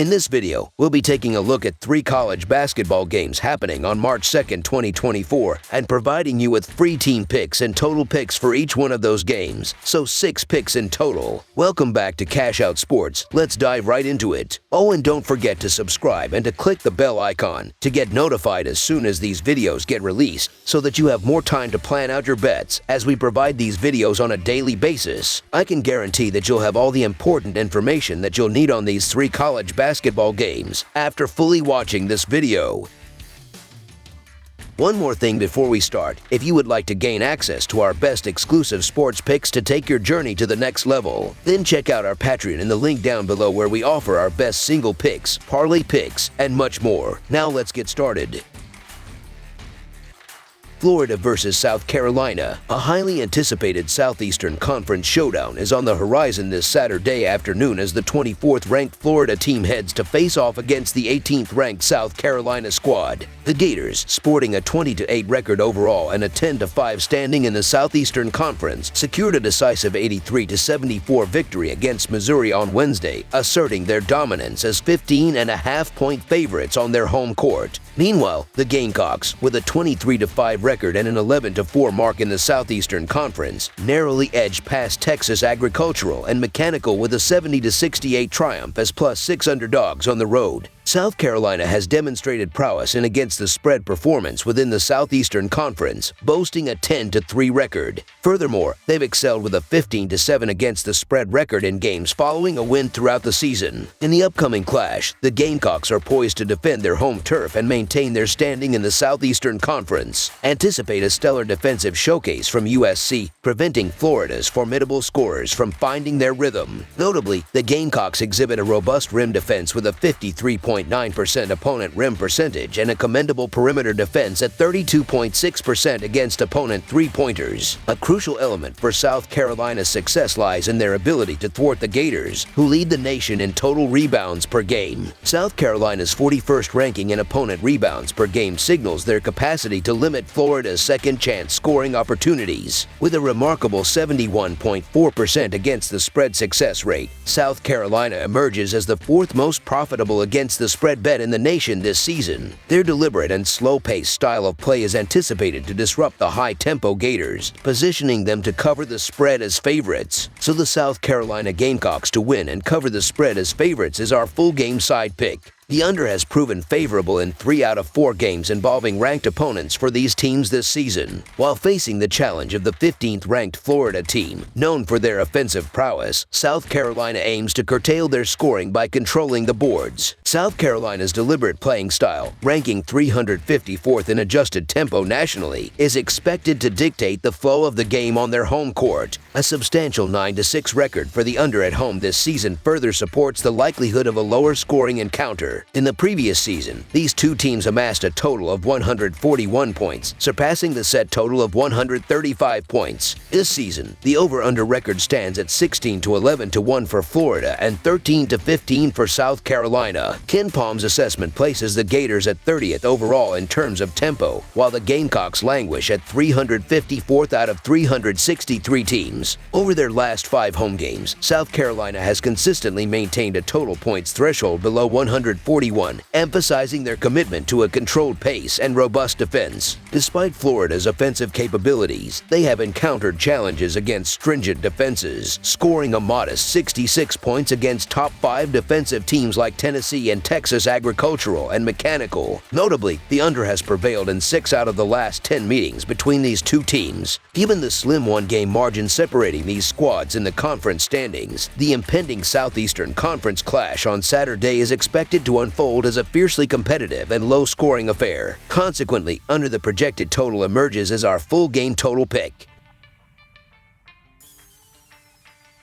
In this video, we'll be taking a look at 3 college basketball games happening on March 2nd, 2024, and providing you with free team picks and total picks for each one of those games, so 6 picks in total. Welcome back to Cash Out Sports. Let's dive right into it. Oh, and don't forget to subscribe and to click the bell icon to get notified as soon as these videos get released, so that you have more time to plan out your bets as we provide these videos on a daily basis. I can guarantee that you'll have all the important information that you'll need on these 3 college basketball games after fully watching this video. One more thing before we start, if you would like to gain access to our best exclusive sports picks to take your journey to the next level, then check out our Patreon in the link down below where we offer our best single picks, parlay picks, and much more. Now let's get started. Florida versus South Carolina. A highly anticipated Southeastern Conference showdown is on the horizon this Saturday afternoon as the 24th-ranked Florida team heads to face off against the 18th-ranked South Carolina squad. The Gators, sporting a 20-8 record overall and a 10-5 standing in the Southeastern Conference, secured a decisive 83-74 victory against Missouri on Wednesday, asserting their dominance as 15.5-point favorites on their home court. Meanwhile, the Gamecocks, with a 23-5 record and an 11-4 mark in the Southeastern Conference, narrowly edged past Texas Agricultural and Mechanical with a 70-68 triumph as +6 underdogs on the road. South Carolina has demonstrated prowess in against-the-spread performance within the Southeastern Conference, boasting a 10-3 record. Furthermore, they've excelled with a 15-7 against-the-spread record in games following a win throughout the season. In the upcoming clash, the Gamecocks are poised to defend their home turf and maintain their standing in the Southeastern Conference. Anticipate a stellar defensive showcase from USC, preventing Florida's formidable scorers from finding their rhythm. Notably, the Gamecocks exhibit a robust rim defense with a 53.9% opponent rim percentage and a commendable perimeter defense at 32.6% against opponent three-pointers. A crucial element for South Carolina's success lies in their ability to thwart the Gators, who lead the nation in total rebounds per game. South Carolina's 41st ranking in opponent rebounds per game signals their capacity to limit Florida's second-chance scoring opportunities. With a remarkable 71.4% against the spread success rate, South Carolina emerges as the 4th most profitable against the spread bet in the nation this season. Their deliberate and slow-paced style of play is anticipated to disrupt the high-tempo Gators, positioning them to cover the spread as favorites. So the South Carolina Gamecocks to win and cover the spread as favorites is our full game side pick. The under has proven favorable in 3 out of 4 games involving ranked opponents for these teams this season. While facing the challenge of the 15th-ranked Florida team, known for their offensive prowess, South Carolina aims to curtail their scoring by controlling the boards. South Carolina's deliberate playing style, ranking 354th in adjusted tempo nationally, is expected to dictate the flow of the game on their home court. A substantial 9-6 record for the under at home this season further supports the likelihood of a lower scoring encounter. In the previous season, these 2 teams amassed a total of 141 points, surpassing the set total of 135 points. This season, the over-under record stands at 16-11-1 for Florida and 13-15 for South Carolina. Ken Palm's assessment places the Gators at 30th overall in terms of tempo, while the Gamecocks languish at 354th out of 363 teams. Over their last 5 home games, South Carolina has consistently maintained a total points threshold below 141, emphasizing their commitment to a controlled pace and robust defense. Despite Florida's offensive capabilities, they have encountered challenges against stringent defenses, scoring a modest 66 points against top 5 defensive teams like Tennessee and Texas Agricultural and Mechanical. Notably, the under has prevailed in 6 out of the last 10 meetings between these 2 teams. Given the slim 1-game margin separating these squads in the conference standings, the impending Southeastern Conference clash on Saturday is expected to unfold as a fiercely competitive and low-scoring affair. Consequently, under the projected total emerges as our full game total pick.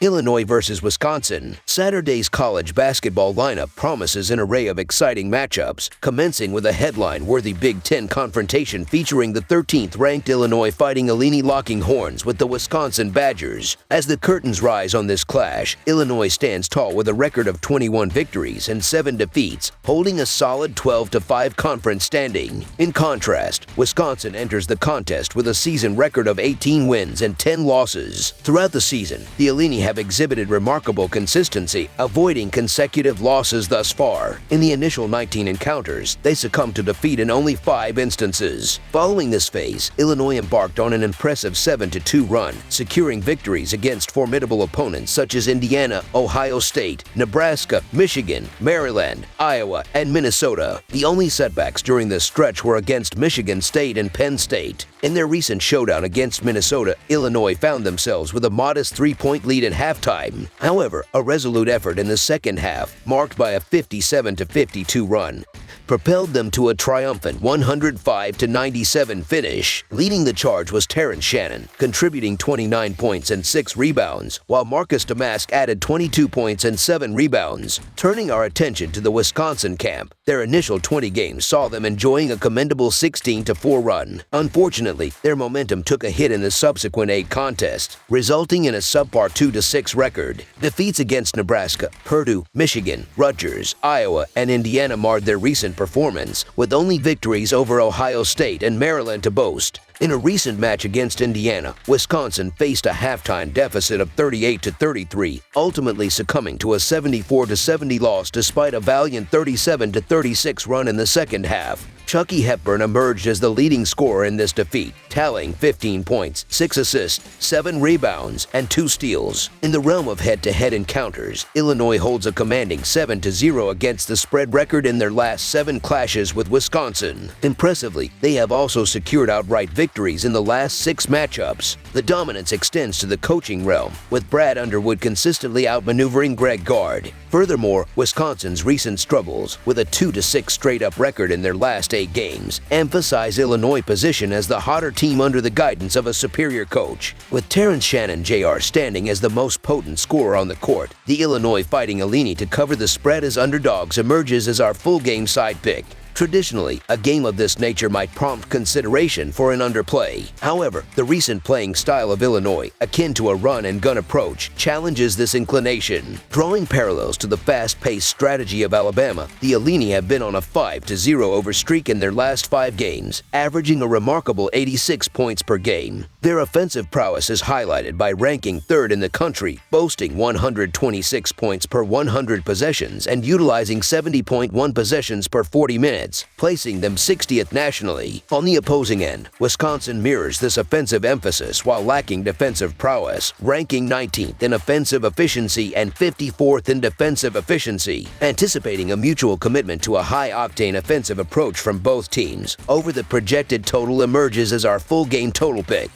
Illinois versus Wisconsin. Saturday's college basketball lineup promises an array of exciting matchups, commencing with a headline-worthy Big Ten confrontation featuring the 13th-ranked Illinois Fighting Illini locking horns with the Wisconsin Badgers. As the curtains rise on this clash, Illinois stands tall with a record of 21 victories and 7 defeats, holding a solid 12-5 conference standing. In contrast, Wisconsin enters the contest with a season record of 18 wins and 10 losses. Throughout the season, the Illini have exhibited remarkable consistency, avoiding consecutive losses thus far. In the initial 19 encounters, they succumbed to defeat in only 5 instances. Following this phase, Illinois embarked on an impressive 7-2 run, securing victories against formidable opponents such as Indiana, Ohio State, Nebraska, Michigan, Maryland, Iowa, and Minnesota. The only setbacks during this stretch were against Michigan State and Penn State. In their recent showdown against Minnesota, Illinois found themselves with a modest 3-point lead at halftime. However, a resolute effort in the second half, marked by a 57-52 run, propelled them to a triumphant 105-97 finish. Leading the charge was Terrence Shannon, contributing 29 points and 6 rebounds, while Marcus Damask added 22 points and 7 rebounds. Turning our attention to the Wisconsin camp, their initial 20 games saw them enjoying a commendable 16-4 run. Unfortunately, their momentum took a hit in the subsequent 8 contests, resulting in a subpar 2-6 record. Defeats against Nebraska, Purdue, Michigan, Rutgers, Iowa, and Indiana marred their recent performance, with only victories over Ohio State and Maryland to boast. In a recent match against Indiana, Wisconsin faced a halftime deficit of 38-33, ultimately succumbing to a 74-70 loss despite a valiant 37-36 run in the second half. Chucky Hepburn emerged as the leading scorer in this defeat, tallying 15 points, 6 assists, 7 rebounds, and 2 steals. In the realm of head-to-head encounters, Illinois holds a commanding 7-0 against the spread record in their last 7 clashes with Wisconsin. Impressively, they have also secured outright victories in the last 6 matchups. The dominance extends to the coaching realm, with Brad Underwood consistently outmaneuvering Greg Gard. Furthermore, Wisconsin's recent struggles, with a 2-6 straight-up record in their last 8 games, emphasize Illinois' position as the hotter team under the guidance of a superior coach. With Terrence Shannon Jr. standing as the most potent scorer on the court, the Illinois Fighting Illini to cover the spread as underdogs emerges as our full-game side pick. Traditionally, a game of this nature might prompt consideration for an underplay. However, the recent playing style of Illinois, akin to a run-and-gun approach, challenges this inclination. Drawing parallels to the fast-paced strategy of Alabama, the Illini have been on a 5-0 over streak in their last 5 games, averaging a remarkable 86 points per game. Their offensive prowess is highlighted by ranking 3rd in the country, boasting 126 points per 100 possessions and utilizing 70.1 possessions per 40 minutes, placing them 60th nationally. On the opposing end, Wisconsin mirrors this offensive emphasis while lacking defensive prowess, ranking 19th in offensive efficiency and 54th in defensive efficiency. Anticipating a mutual commitment to a high-octane offensive approach from both teams, over the projected total emerges as our full-game total pick.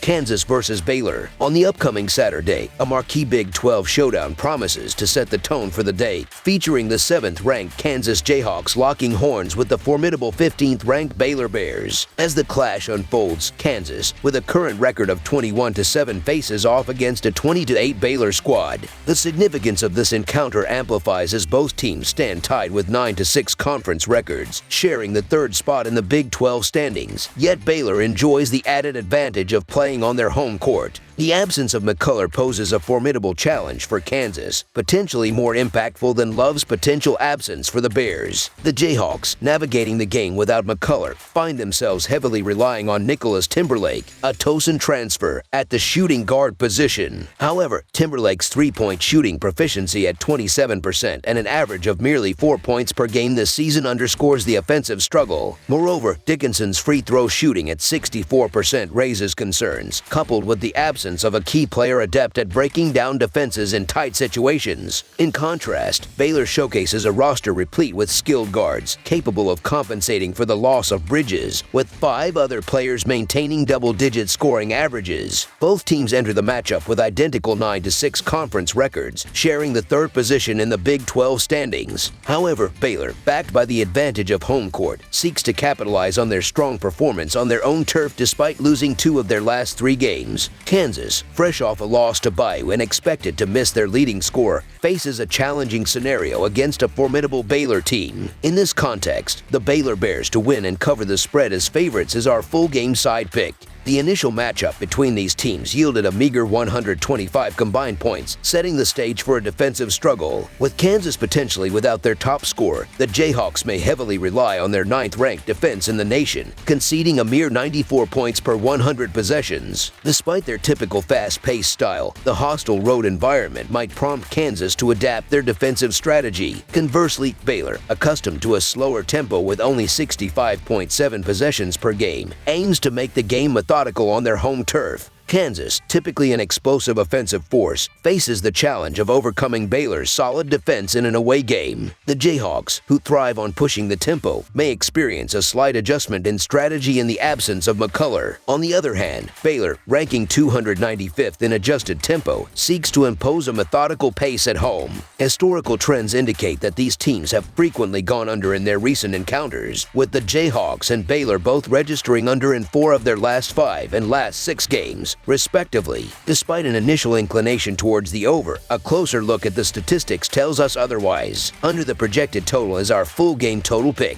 Kansas versus Baylor. On the upcoming Saturday, a marquee Big 12 showdown promises to set the tone for the day, featuring the 7th-ranked Kansas Jayhawks locking horns with the formidable 15th-ranked Baylor Bears. As the clash unfolds, Kansas, with a current record of 21-7, faces off against a 20-8 Baylor squad. The significance of this encounter amplifies as both teams stand tied with 9-6 conference records, sharing the 3rd spot in the Big 12 standings. Yet Baylor enjoys the added advantage of playing on their home court. The absence of McCullough poses a formidable challenge for Kansas, potentially more impactful than Love's potential absence for the Bears. The Jayhawks, navigating the game without McCullough, find themselves heavily relying on Nicholas Timberlake, a Tosin transfer, at the shooting guard position. However, Timberlake's 3-point shooting proficiency at 27% and an average of merely 4 points per game this season underscores the offensive struggle. Moreover, Dickinson's free throw shooting at 64% raises concerns, coupled with the absence of a key player adept at breaking down defenses in tight situations. In contrast, Baylor showcases a roster replete with skilled guards, capable of compensating for the loss of Bridges, with 5 other players maintaining double-digit scoring averages. Both teams enter the matchup with identical 9-6 conference records, sharing the 3rd position in the Big 12 standings. However, Baylor, backed by the advantage of home court, seeks to capitalize on their strong performance on their own turf despite losing 2 of their last 3 games. Kansas, fresh off a loss to Bayou and expected to miss their leading scorer, faces a challenging scenario against a formidable Baylor team. In this context, the Baylor Bears to win and cover the spread as favorites is our full-game side pick. The initial matchup between these teams yielded a meager 125 combined points, setting the stage for a defensive struggle. With Kansas potentially without their top scorer, the Jayhawks may heavily rely on their 9th-ranked defense in the nation, conceding a mere 94 points per 100 possessions. Despite their typical fast-paced style, the hostile road environment might prompt Kansas to adapt their defensive strategy. Conversely, Baylor, accustomed to a slower tempo with only 65.7 possessions per game, aims to make the game methodical on their home turf. Kansas, typically an explosive offensive force, faces the challenge of overcoming Baylor's solid defense in an away game. The Jayhawks, who thrive on pushing the tempo, may experience a slight adjustment in strategy in the absence of McCullough. On the other hand, Baylor, ranking 295th in adjusted tempo, seeks to impose a methodical pace at home. Historical trends indicate that these teams have frequently gone under in their recent encounters, with the Jayhawks and Baylor both registering under in 4 of their last 5 and last 6 games, respectively. Despite an initial inclination towards the over, a closer look at the statistics tells us otherwise. Under the projected total is our full game total pick.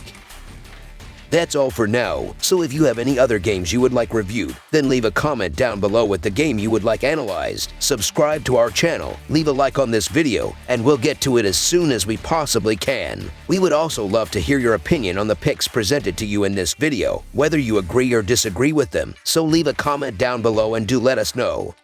That's all for now, so if you have any other games you would like reviewed, then leave a comment down below with the game you would like analyzed. Subscribe to our channel, leave a like on this video, and we'll get to it as soon as we possibly can. We would also love to hear your opinion on the picks presented to you in this video, whether you agree or disagree with them, so leave a comment down below and do let us know.